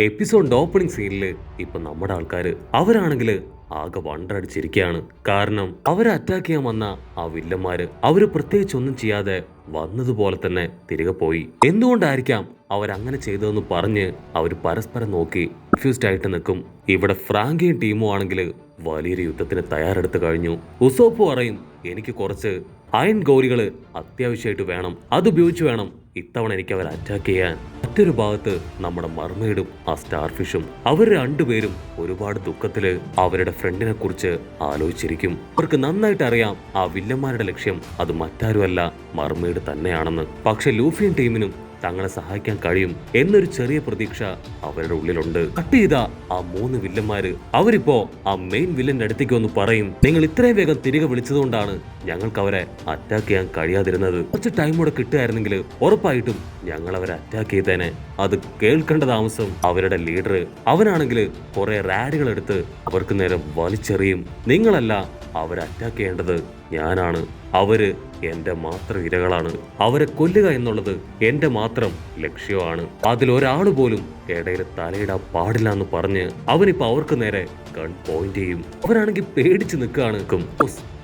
എപ്പിസോഡിന്റെ opening സീനില് ഇപ്പൊ നമ്മുടെ ആൾക്കാര് അവരാണെങ്കില് ആകെ വണ്ടടിച്ചിരിക്കുകയാണ്. കാരണം അവരെ അറ്റാക്ക് ചെയ്യാൻ വന്ന ആ വില്ലന്മാര് അവര് പ്രത്യേകിച്ച് ഒന്നും ചെയ്യാതെ വന്നതുപോലെ തന്നെ തിരികെ പോയി. എന്തുകൊണ്ടായിരിക്കാം അവരങ്ങനെ ചെയ്തതെന്ന് പറഞ്ഞ് അവര് പരസ്പരം നോക്കി കൺഫ്യൂസ്ഡ് ആയിട്ട് നിൽക്കും. ഇവിടെ ഫ്രാങ്കിയും ടീമും ആണെങ്കിൽ വലിയൊരു യുദ്ധത്തിന് തയ്യാറെടുത്ത് കഴിഞ്ഞു. ഉസോപ്പ് പറയും, എനിക്ക് കുറച്ച് അയൺ ഗോലികള് അത്യാവശ്യമായിട്ട് വേണം, അതുപയോഗിച്ച് വേണം ഇത്തവണ എനിക്ക് അവരെ അറ്റാക്ക് ചെയ്യാൻ. മറ്റൊരു ഭാഗത്ത് നമ്മുടെ മർമെയ്ഡും ആ സ്റ്റാർ ഫിഷും അവർ രണ്ടുപേരും ഒരുപാട് ദുഃഖത്തില് അവരുടെ ഫ്രണ്ടിനെ കുറിച്ച് ആലോചിച്ചിരിക്കും. അവർക്ക് നന്നായിട്ട് അറിയാം ആ വില്ലന്മാരുടെ ലക്ഷ്യം അത് മറ്റാരുമല്ല മർമെയ്ഡ് തന്നെയാണെന്ന്. പക്ഷെ ലൂഫിയും ടീമിനും തങ്ങളെ സഹായിക്കാൻ കഴിയും എന്നൊരു ചെറിയ പ്രതീക്ഷ അവരുടെ ഉള്ളിലുണ്ട്. കട്ട് ചെയ്ത ആ 3 വില്ലന്മാര് അവരിപ്പോ ആ മെയിൻ വില്ലന്റെ അടുത്തേക്ക് വന്ന് പറയും, നിങ്ങൾ ഇത്രയും വേഗം തിരികെ വിളിച്ചതുകൊണ്ടാണ് ഞങ്ങൾക്ക് അവരെ അറ്റാക്ക് ചെയ്യാൻ കഴിയാതിരുന്നത്. കുറച്ച് ടൈം കൂടെ കിട്ടുകയായിരുന്നെങ്കിൽ ഉറപ്പായിട്ടും ഞങ്ങൾ അവരെ അറ്റാക്ക് ചെയ്തേനെ. അത് കേൾക്കേണ്ട താമസം അവരുടെ ലീഡർ അവനാണെങ്കിൽ കുറെ റാഡുകൾ എടുത്ത് അവർക്ക് നേരെ വലിച്ചെറിയും. നിങ്ങളല്ല അവരെ അറ്റാക്ക് ചെയ്യേണ്ടത്, ഞാനാണ്. അവര് എന്റെ മാത്രം ഇരകളാണ്. അവരെ കൊല്ലുക എന്നുള്ളത് എന്റെ മാത്രം ലക്ഷ്യമാണ്. അതിലൊരാള് പോലും ഇടയിൽ തലയിടാൻ പാടില്ല എന്ന് പറഞ്ഞ് അവനിപ്പോ അവർക്ക് നേരെ ഗൺ പോയിന്റ് ചെയ്യും. അവരാണെങ്കിൽ പേടിച്ച് നിൽക്കുകയാണ്.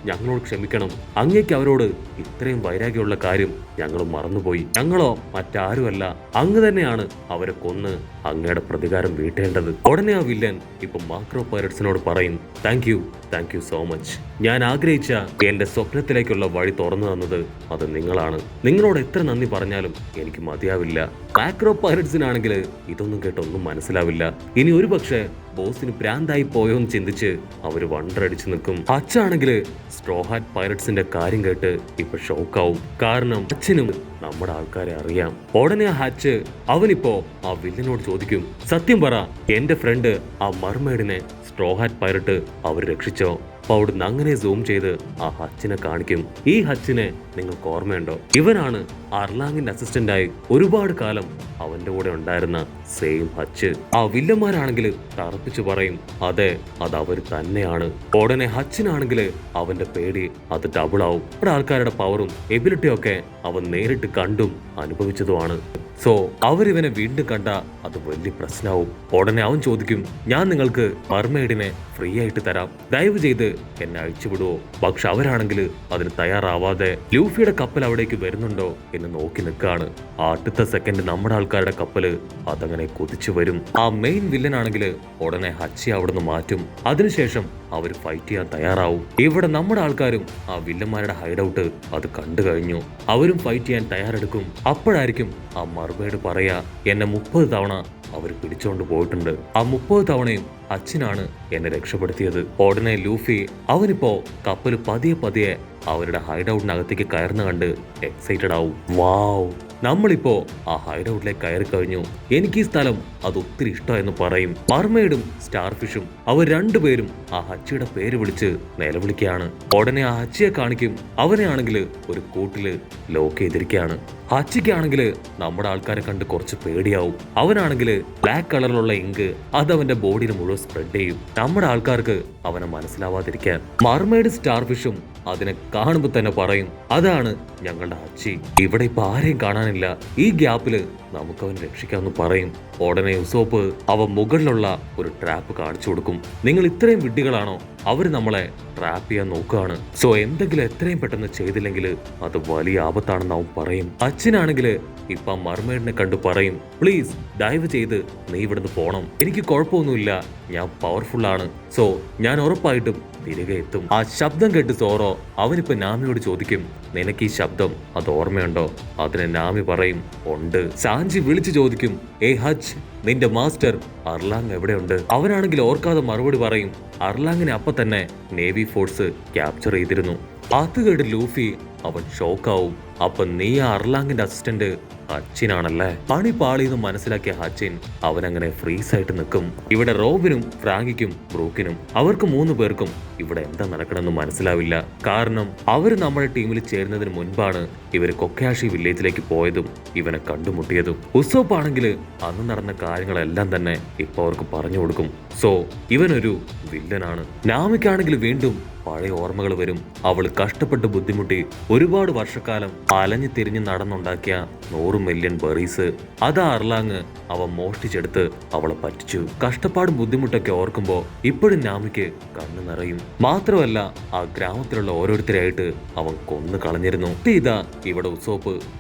ഞങ്ങളോട് ക്ഷമിക്കണം, അങ്ങേക്ക് അവരോട് ഇത്രയും വൈരാഗ്യമുള്ള കാര്യം ഞങ്ങൾ മറന്നുപോയി. ഞങ്ങളോ മറ്റാരുമല്ല, അങ്ങ് തന്നെയാണ് അവരെ കൊന്ന് അങ്ങയുടെ പ്രതികാരം വീട്ടേണ്ടത്. ഉടനെ ആ വില്ലൻ ഇപ്പൊ മാക്രോ പൈററ്റ്സിനോട് പറയും, താങ്ക് യു സോ മച്ച്. ഞാൻ ആഗ്രഹിച്ച എന്റെ സ്വപ്നത്തിലേക്കുള്ള വഴി തുറന്നു തന്നത് അത് നിങ്ങളാണ്. നിങ്ങളോട് എത്ര നന്ദി പറഞ്ഞാലും എനിക്ക് മതിയാവില്ല. മാക്രോ പൈററ്റ്സിനാണെങ്കിൽ ഇതൊന്നും കേട്ടൊന്നും മനസ്സിലാവില്ല. ഇനി ഒരു പക്ഷേ ബോസിന് ഭ്രാന്തായി പോയോന്ന് ചിന്തിച്ച് അവര് വണ്ടടിച്ചു നിൽക്കും. അച്ഛാണെങ്കിൽ സ്ട്രോ ഹാറ്റ് പൈററ്റ്സിന്റെ കാര്യം കേട്ട് ഇപ്പൊ ഷോക്കാവും. കാരണം അച്ഛനും നമ്മുടെ ആൾക്കാരെ അറിയാം. ഉടനെ ആ ഹച്ച് അവനിപ്പോ ആ വില്ലനോട് ചോദിക്കും, സത്യം പറ, എന്റെ ഫ്രണ്ട് ആ മർമെയ്ഡിനെ സ്ട്രോ ഹാറ്റ് പൈററ്റ് അവർ രക്ഷിച്ചോ? അപ്പൊ അവിടുന്ന് അങ്ങനെ സൂം ചെയ്ത് ആ ഹച്ചിനെ കാണിക്കും. ഈ ഹച്ചിനെ നിങ്ങൾക്ക് ഓർമ്മയുണ്ടോ? ഇവനാണ് അർലാങ്ങിന്റെ അസിസ്റ്റന്റായി ഒരുപാട് കാലം അവന്റെ കൂടെ ഉണ്ടായിരുന്ന സെയിം ഹച്ച്. ആ വില്ലന്മാരാണെങ്കിൽ തറപ്പിച്ചു പറയും, അതെ, അത് അവര് തന്നെയാണ്. ഉടനെ ഹച്ചിനാണെങ്കിൽ അവന്റെ പേടി അത് ഡബിൾ ആവും. അവിടെ ആൾക്കാരുടെ പവറും എബിലിറ്റിയും ഒക്കെ അവൻ നേരിട്ട് കണ്ടും അനുഭവിച്ചതുമാണ്. സോ അവരിവനെ വീണ്ടും കണ്ട അത് വലിയ പ്രശ്നമാവും. ഉടനെ അവൻ ചോദിക്കും, ഞാൻ നിങ്ങൾക്ക് മർമെയ്ഡിനെ ഫ്രീ ആയിട്ട് തരാം, ദയവ് ചെയ്ത് എന്നെ അഴിച്ചുവിടുവോ? പക്ഷെ അവരാണെങ്കിൽ അതിന് തയ്യാറാവാതെ ലൂഫിയുടെ കപ്പൽ അവിടേക്ക് വരുന്നുണ്ടോ എന്ന് നോക്കി നിൽക്കാണ്. അടുത്ത സെക്കൻഡ് നമ്മുടെ ആൾക്കാരുടെ കപ്പല് അതങ്ങനെ കുതിച്ചു വരും. ആ മെയിൻ വില്ലനാണെങ്കിൽ ഉടനെ ഹച്ചി അവിടുന്ന് മാറ്റും. അതിനുശേഷം അവർ ഫൈറ്റ് ചെയ്യാൻ തയ്യാറാവും. ഇവിടെ നമ്മുടെ ആൾക്കാരും ആ വില്ലന്മാരുടെ ഹൈഡൌട്ട് അത് കണ്ടു കഴിഞ്ഞു. അവരും ഫൈറ്റ് ചെയ്യാൻ തയ്യാറെടുക്കും. അപ്പോഴായിരിക്കും ആ മർമെയ്ഡ് പറയാ, എന്നെ 30 തവണ അവർ പിടിച്ചോണ്ട് പോയിട്ടുണ്ട്. ആ 30 തവണയും അച്ഛനാണ് എന്നെ രക്ഷപ്പെടുത്തിയത്. ഉടനെ ലൂഫി അവനിപ്പോ കപ്പൽ പതിയെ അവരുടെ ഹൈഡൌട്ടിനകത്തേക്ക് കയറുന്ന കണ്ട് എക്സൈറ്റഡ് ആവും. വാവ്, നമ്മളിപ്പോ ആ ഹൈഡൌട്ടിലേക്ക് കയറി കഴിഞ്ഞു, എനിക്ക് ഈ സ്ഥലം അത് ഒത്തിരി ഇഷ്ടമായെന്ന് പറയും. മർമെയ്ഡും സ്റ്റാർ ഫിഷും അവർ രണ്ടുപേരും ആ ഹച്ചിയുടെ പേര് വിളിച്ച് നിലവിളിക്കുകയാണ്. ഉടനെ ആ ഹച്ചിയെ കാണിക്കും. അവനെ ആണെങ്കിൽ ഒരു കൂട്ടില് ലോക്ക് ചെയ്തിരിക്കുകയാണ്. ഹച്ചിക്കാണെങ്കിൽ നമ്മുടെ ആൾക്കാരെ കണ്ട് കുറച്ച് പേടിയാവും. അവനാണെങ്കിൽ ബ്ലാക്ക് കളറിലുള്ള ഇങ്ക് അത് അവന്റെ ബോഡിയിൽ മുഴുവൻ സ്പ്രെഡ് ചെയ്യും. നമ്മുടെ ആൾക്കാർക്ക് അവനെ മനസ്സിലാവാതിരിക്കാൻ മർമെയ്ഡ് സ്റ്റാർ ഫിഷും അതിനെ കാണുമ്പോ തന്നെ പറയും, അതാണ് ഞങ്ങളുടെ ഹച്ചി. ഇവിടെ ഇപ്പൊ ആരെയും കാണാനില്ല, ഈ ഗ്യാപ്പില് നമുക്ക് അവൻ രക്ഷിക്കാമെന്ന് പറയും. ഉടനെ ഉസോപ്പ് അവൻ മുകളിലുള്ള ഒരു ട്രാപ്പ് കാണിച്ചു കൊടുക്കും. നിങ്ങൾ ഇത്രയും വിഡ്ഢികളാണോ? അവര് നമ്മളെ ട്രാപ്പ് ചെയ്യാൻ നോക്കുകയാണ്. സോ എന്തെങ്കിലും എത്രയും പെട്ടെന്ന് ചെയ്തില്ലെങ്കിൽ അത് വലിയ ആപത്താണെന്ന് അവൻ പറയും. അച്ഛനാണെങ്കിൽ ഇപ്പൊ മർമെയ്ഡിനെ കണ്ടു പറയും, പ്ലീസ് ദയവ് ചെയ്ത് നീ ഇവിടുന്ന് പോണം, എനിക്ക് കുഴപ്പമൊന്നുമില്ല, ഞാൻ പവർഫുൾ ആണ്. സോ ഞാൻ ഉറപ്പായിട്ടും തിരികെ എത്തും. ആ ശബ്ദം കേട്ട് സോറോ അവനിപ്പോ നാമിയോട് ചോദിക്കും, നിനക്ക് ഈ ശബ്ദം അത് ഓർമ്മയുണ്ടോ? അതിന് നാമി പറയും, ഉണ്ട്. സാഞ്ചി വിളിച്ചു ചോദിക്കും, ഏ ഹച്ച്, നിന്റെ മാസ്റ്റർ അർലാങ് എവിടെയുണ്ട്? അവനാണെങ്കിൽ ഓർക്കാതെ മറുപടി പറയും, അർലാങ്ങിനെ അപ്പൊ തന്നെ നേവി ഫോഴ്സ് ക്യാപ്ചർ ചെയ്തിരുന്നു. അത് കേട്ട് ലൂഫി അവൻ ഷോക്കാവും. അപ്പൊ നീ ആ അർലാങ്ങിന്റെ അസിസ്റ്റന്റ് ഹച്ചിനാണല്ലേ? പണി പാളിയെന്ന് മനസ്സിലാക്കിയ ഹച്ചിൻ അവനങ്ങനെ ഫ്രീസ് ആയിട്ട് നിൽക്കും. ഇവിടെ റോബിനും ഫ്രാങ്കിക്കും ബ്രൂക്കിനും അവർക്ക് 3 പേർക്കും ഇവിടെ എന്താ നടക്കണമെന്ന് മനസ്സിലാവില്ല. കാരണം അവര് നമ്മുടെ ടീമിൽ ചേരുന്നതിന് മുൻപാണ് ഇവര് കൊക്കയാഷി വില്ലേജിലേക്ക് പോയതും ഇവനെ കണ്ടുമുട്ടിയതും. ഉസോപ്പ് ആണെങ്കിൽ അന്ന് നടന്ന കാര്യങ്ങളെല്ലാം തന്നെ ഇപ്പൊ അവർക്ക് പറഞ്ഞു കൊടുക്കും. സോ ഇവനൊരു വില്ലനാണ്. നാമിക്കാണെങ്കിൽ വീണ്ടും പഴയ ഓർമ്മകൾ വരും. അവൾ കഷ്ടപ്പെട്ട് ബുദ്ധിമുട്ടി ഒരുപാട് വർഷക്കാലം അലഞ്ഞു തിരിഞ്ഞ് നടന്നുണ്ടാക്കിയ 100 മില്യൺ ബെറീസ് അത് അർലാങ് അവൻ മോഷ്ടിച്ചെടുത്ത് അവളെ പറ്റിച്ചു. കഷ്ടപ്പാടും ബുദ്ധിമുട്ടൊക്കെ ഓർക്കുമ്പോ ഇപ്പോഴും നാമിക്ക് കണ്ണു നിറയും. മാത്രമല്ല ആ ഗ്രാമത്തിലുള്ള ഓരോരുത്തരെയായിട്ട് അവൻ കൊന്നു കളഞ്ഞിരുന്നു. ഇതാ ഇവിടെ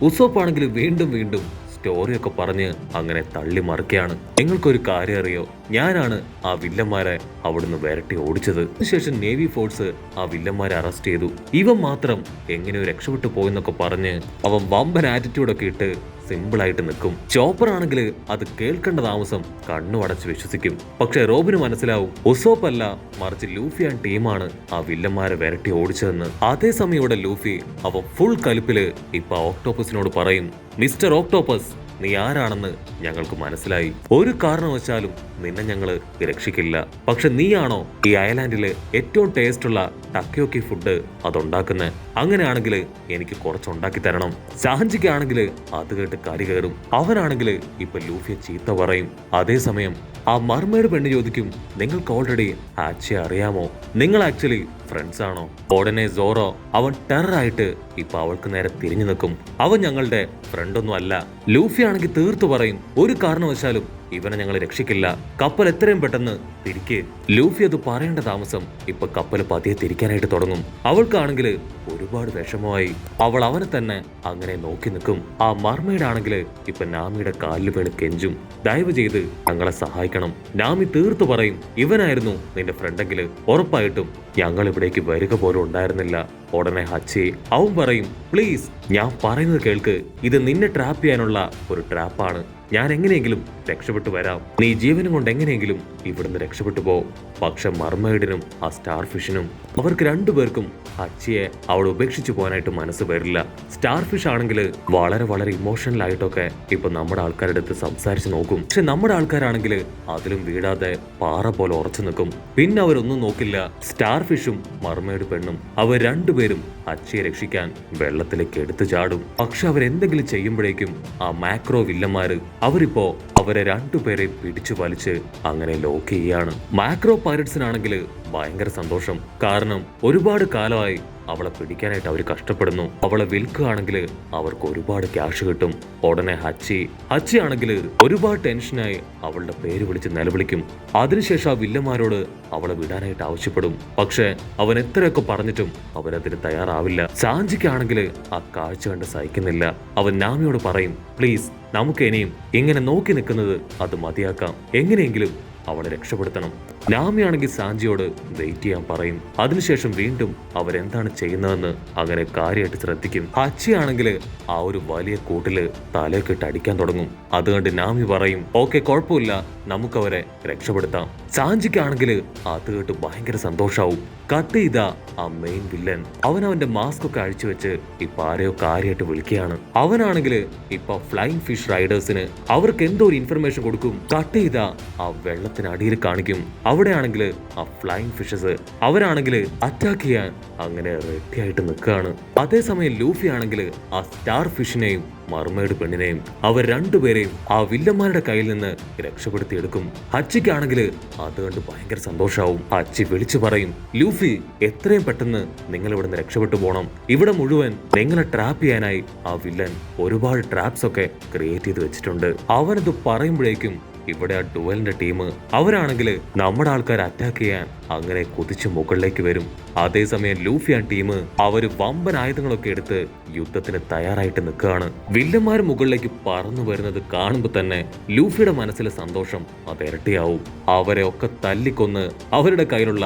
ഉസോപ്പാണെങ്കിൽ വീണ്ടും വീണ്ടും സ്റ്റോറിയൊക്കെ പറഞ്ഞ് അങ്ങനെ തള്ളി മറിക്കുകയാണ്. നിങ്ങൾക്കൊരു കാര്യം അറിയോ, ഞാനാണ് ആ വില്ലന്മാരെ അവിടുന്ന് വിരട്ടി ഓടിച്ചത്. അതിനുശേഷം നേവി ഫോഴ്സ് ആ വില്ലന്മാരെ അറസ്റ്റ് ചെയ്തു. ഇവൻ മാത്രം എങ്ങനെയോ രക്ഷപ്പെട്ടു പോയെന്നൊക്കെ പറഞ്ഞ് അവൻ വമ്പൻ ആറ്റിറ്റ്യൂഡൊക്കെ ഇട്ട് സിമ്പിളായിട്ട് നിൽക്കും. ചോപ്പർ ആണെങ്കിൽ അത് കേൾക്കേണ്ട താമസം കണ്ണു അടച്ച് വിശ്വസിക്കും. പക്ഷെ റോബിന് മനസ്സിലാവും ഉസോപ്പ് അല്ല, മറിച്ച് ലൂഫി ആൻഡ് ടീമാണ് ആ വില്ലന്മാരെ വിരട്ടി ഓടിച്ചതെന്ന്. അതേസമയം ഇവിടെ ലൂഫി അവൻ ഫുൾ കലിപ്പില് ഇപ്പൊ ഓക്ടോപ്പസിനോട് പറയും, മിസ്റ്റർ ഓക്ടോപ്പസ്, നീ ആരാണെന്ന് ഞങ്ങൾക്ക് മനസ്സിലായി. ഒരു കാരണവശാലും നിന്നെ ഞങ്ങള് രക്ഷിക്കില്ല. പക്ഷെ നീയാണോ ഈ അയലാൻഡില് ഏറ്റവും ടേസ്റ്റുള്ള ടക്കോക്കി ഫുഡ് അതുണ്ടാക്കുന്നത്? അങ്ങനെയാണെങ്കിൽ എനിക്ക് കുറച്ചുണ്ടാക്കി തരണം. സാഞ്ചിക്കാണെങ്കിൽ അത് കേട്ട് കരി കയറും. അവനാണെങ്കിൽ ഇപ്പൊ ലൂഫിയെ ചീത്ത പറയും. അതേസമയം ആ മർമേഡ് പെണ്ണ് ചോദിക്കും, നിങ്ങൾക്ക് ഓൾറെഡി ഹാച്ചിയെ അറിയാമോ? നിങ്ങൾ ആക്ച്വലി ഫ്രണ്ട്സ് ആണോ? ഉടനെ സോറോ അവൻ ടെററായിട്ട് ഇപ്പൊ അവൾക്ക് നേരെ തിരിഞ്ഞു നിൽക്കും. അവൻ ഞങ്ങളുടെ ഫ്രണ്ടൊന്നും അല്ല. ലൂഫി ആണെങ്കിൽ തീർത്തു പറയും, ഒരു കാരണവശാലും ഇവനെ ഞങ്ങൾ രക്ഷിക്കില്ല. കപ്പൽ എത്രയും പെട്ടെന്ന് തിരിക്ക്. ലൂഫി അത് പറയേണ്ട താമസം ഇപ്പൊ കപ്പൽ പതിയെ തിരിക്കാനായിട്ട് തുടങ്ങും. അവൾക്കാണെങ്കിൽ ഒരുപാട് വിഷമമായി. അവൾ അവനെ തന്നെ അങ്ങനെ നോക്കി നിൽക്കും. ആ മർമേഡ് ആണെങ്കിൽ ഇപ്പൊ നാമിയുടെ കാലിൽ വീണ് കെഞ്ചും, ദയവ് ചെയ്ത് ഞങ്ങളെ സഹായിക്കണം. നാമി തീർത്തു പറയും, ഇവനായിരുന്നു നിന്റെ ഫ്രണ്ടെങ്കിൽ ഉറപ്പായിട്ടും ഞങ്ങൾ ഇവിടേക്ക് വരിക പോലും ഉണ്ടായിരുന്നില്ല. ഉടനെ ഹച്ചി അവൻ പറയും, പ്ലീസ് ഞാൻ പറയുന്നത് കേൾക്ക്, ഇത് നിന്നെ ട്രാപ്പ് ചെയ്യാനുള്ള ഒരു ട്രാപ്പാണ്. ഞാൻ എങ്ങനെയെങ്കിലും രക്ഷപ്പെട്ടു വരാം. നീ ജീവനും കൊണ്ട് എങ്ങനെയെങ്കിലും ഇവിടുന്ന് രക്ഷപ്പെട്ടു പോ. പക്ഷെ മർമേഡിനും ആ സ്റ്റാർ ഫിഷിനും അവർക്ക് രണ്ടുപേർക്കും ഹച്ചിയെ അവിടെ ഉപേക്ഷിച്ചു പോകാനായിട്ട് മനസ്സ് വരില്ല. സ്റ്റാർ ഫിഷ് ആണെങ്കിൽ വളരെ വളരെ ഇമോഷണൽ ആയിട്ടൊക്കെ ഇപ്പൊ നമ്മുടെ ആൾക്കാരുടെ അടുത്ത് സംസാരിച്ച് നോക്കും. പക്ഷെ നമ്മുടെ ആൾക്കാരാണെങ്കിൽ അതിലും വീഴാതെ പാറ പോലെ ഉറച്ചു നിൽക്കും. പിന്നെ അവരൊന്നും നോക്കില്ല. സ്റ്റാർ ഫിഷും മർമേഡ് പെണ്ണും അവർ രണ്ടുപേരും ഹച്ചിയെ രക്ഷിക്കാൻ വെള്ളത്തിലേക്ക് എടുത്തു ചാടും. പക്ഷെ അവരെന്തെങ്കിലും ചെയ്യുമ്പോഴേക്കും ആ മാക്രോ വില്ലന്മാര് അവരിപ്പോ അവരെ രണ്ടുപേരെ പിടിച്ചു വലിച്ച് അങ്ങനെ ലോക്ക് ചെയ്യാണ്. മാക്രോ പൈററ്റ്സിനാണെങ്കിൽ ഭയങ്കര സന്തോഷം. കാരണം ഒരുപാട് കാലമായി അവളെ പിടിക്കാനായിട്ട് അവർ കഷ്ടപ്പെടുന്നു. അവളെ വിൽക്കുകയാണെങ്കിൽ അവർക്ക് ഒരുപാട് ക്യാഷ് കിട്ടും. ഉടനെ ഹച്ചി ആണെങ്കിൽ ഒരുപാട് ടെൻഷനായി അവളുടെ പേര് വിളിച്ച് നിലവിളിക്കും. അതിനുശേഷം ആ വില്ലന്മാരോട് അവളെ വിടാനായിട്ട് ആവശ്യപ്പെടും. പക്ഷെ അവൻ എത്രയൊക്കെ പറഞ്ഞിട്ടും അവരതിന് തയ്യാറാവില്ല. സാഞ്ചിക്കാണെങ്കിൽ ആ കാഴ്ച കണ്ട് സഹിക്കുന്നില്ല. അവൻ നാമിയോട് പറയും, പ്ലീസ് നമുക്ക് ഇനിയും ഇങ്ങനെ നോക്കി നിൽക്കുന്നത് അത് മതിയാക്കാം. എങ്ങനെയെങ്കിലും അവളെ രക്ഷപ്പെടുത്തണം. നാമിയാണെങ്കിൽ സാഞ്ചിയോട് വെയിറ്റ് ചെയ്യാൻ പറയും. അതിനുശേഷം വീണ്ടും അവരെന്താണ് ചെയ്യുന്നതെന്ന് അങ്ങനെ കാര്യമായിട്ട് ശ്രദ്ധിക്കും. ഹച്ചിയാണെങ്കിൽ ആ ഒരു വലിയ കൂട്ടില് തലയൊക്കെ ഇട്ട് അടിക്കാൻ തുടങ്ങും. അതുകൊണ്ട് നാമി പറയും, ഓക്കെ കുഴപ്പമില്ല, നമുക്കവരെ രക്ഷപ്പെടുത്താം. സാഞ്ചിക്കാണെങ്കിൽ അത് കേട്ട് ഭയങ്കര സന്തോഷാവും. കട്ട് ചെയ്ത ആ മെയിൻ വില്ലൻ അവന്റെ മാസ്ക് ഒക്കെ അഴിച്ചു വെച്ച് ഇപ്പൊ ആരെയോ കാര്യമായിട്ട് വിളിക്കുകയാണ്. അവനാണെങ്കിൽ ഇപ്പൊ ഫ്ലൈങ് ഫിഷ് റൈഡേഴ്സിന് അവർക്ക് എന്തോ ഒരു ഇൻഫർമേഷൻ കൊടുക്കും. കട്ട് ചെയ്ത ആ വെള്ളത്തിനടിയിൽ കാണിക്കും. അവിടെയാണെങ്കിൽ ആ ഫ്ലൈങ് ഫിഷസ് അവരാണെങ്കിൽ അറ്റാക്ക് ചെയ്യാൻ അങ്ങനെ റെഡി ആയിട്ട് നിൽക്കുകയാണ്. അതേസമയം ലൂഫി ആണെങ്കിൽ ആ സ്റ്റാർ ഫിഷിനെയും മർമേഡ് പെണ്ണിനെയും അവർ രണ്ടുപേരെയും ആ വില്ലന്മാരുടെ കയ്യിൽ നിന്ന് രക്ഷപ്പെടുത്തിയെടുക്കും. ഹച്ചിക്കാണെങ്കിൽ അത് കണ്ട് ഭയങ്കര സന്തോഷാവും. ഹച്ചി വിളിച്ചു പറയും, ലൂഫി എത്രയും പെട്ടെന്ന് നിങ്ങൾ ഇവിടെ നിന്ന് രക്ഷപ്പെട്ടു പോകണം. ഇവിടെ മുഴുവൻ നിങ്ങളെ ട്രാപ്പ് ചെയ്യാനായി ആ വില്ലൻ ഒരുപാട് ട്രാപ്സ് ഒക്കെ ക്രിയേറ്റ് ചെയ്ത് വെച്ചിട്ടുണ്ട്. അവനത് പറയുമ്പോഴേക്കും ഇവിടെ ആ ഡുവലിന്റെ ടീം അവരാണെങ്കിൽ നമ്മുടെ ആൾക്കാർ അറ്റാക്ക് ചെയ്യാൻ അങ്ങനെ കുതിച്ച് മുകളിലേക്ക് വരും. അതേസമയം ലൂഫി ആ ടീം അവര് വമ്പൻ ആയുധങ്ങളൊക്കെ എടുത്ത് യുദ്ധത്തിന് തയ്യാറായിട്ട് നിൽക്കുകയാണ്. വില്ലന്മാർ മുകളിലേക്ക് പറന്നു വരുന്നത് കാണുമ്പോൾ തന്നെ ലൂഫിയുടെ മനസ്സിലെ സന്തോഷം അത് ഇരട്ടിയാവും. അവരെ ഒക്കെ തല്ലിക്കൊന്ന് അവരുടെ കയ്യിലുള്ള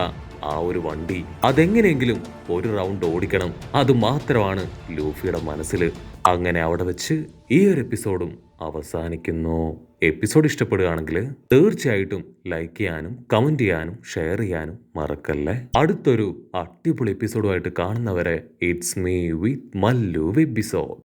ആ ഒരു വണ്ടി അതെങ്ങനെയെങ്കിലും ഒരു റൗണ്ട് ഓടിക്കണം, അത് മാത്രമാണ് ലൂഫിയുടെ മനസ്സിൽ. അങ്ങനെ അവിടെ വെച്ച് ഈ ഒരു എപ്പിസോഡും അവസാനിക്കുന്നു. എപ്പിസോഡ് ഇഷ്ടപ്പെടുകയാണെങ്കിൽ തീർച്ചയായിട്ടും ലൈക്ക് ചെയ്യാനും കമന്റ് ചെയ്യാനും ഷെയർ ചെയ്യാനും മറക്കല്ലേ. അടുത്തൊരു അടിപൊളി എപ്പിസോഡുമായിട്ട് കാണുന്നവരെ it's me with Mallu episode.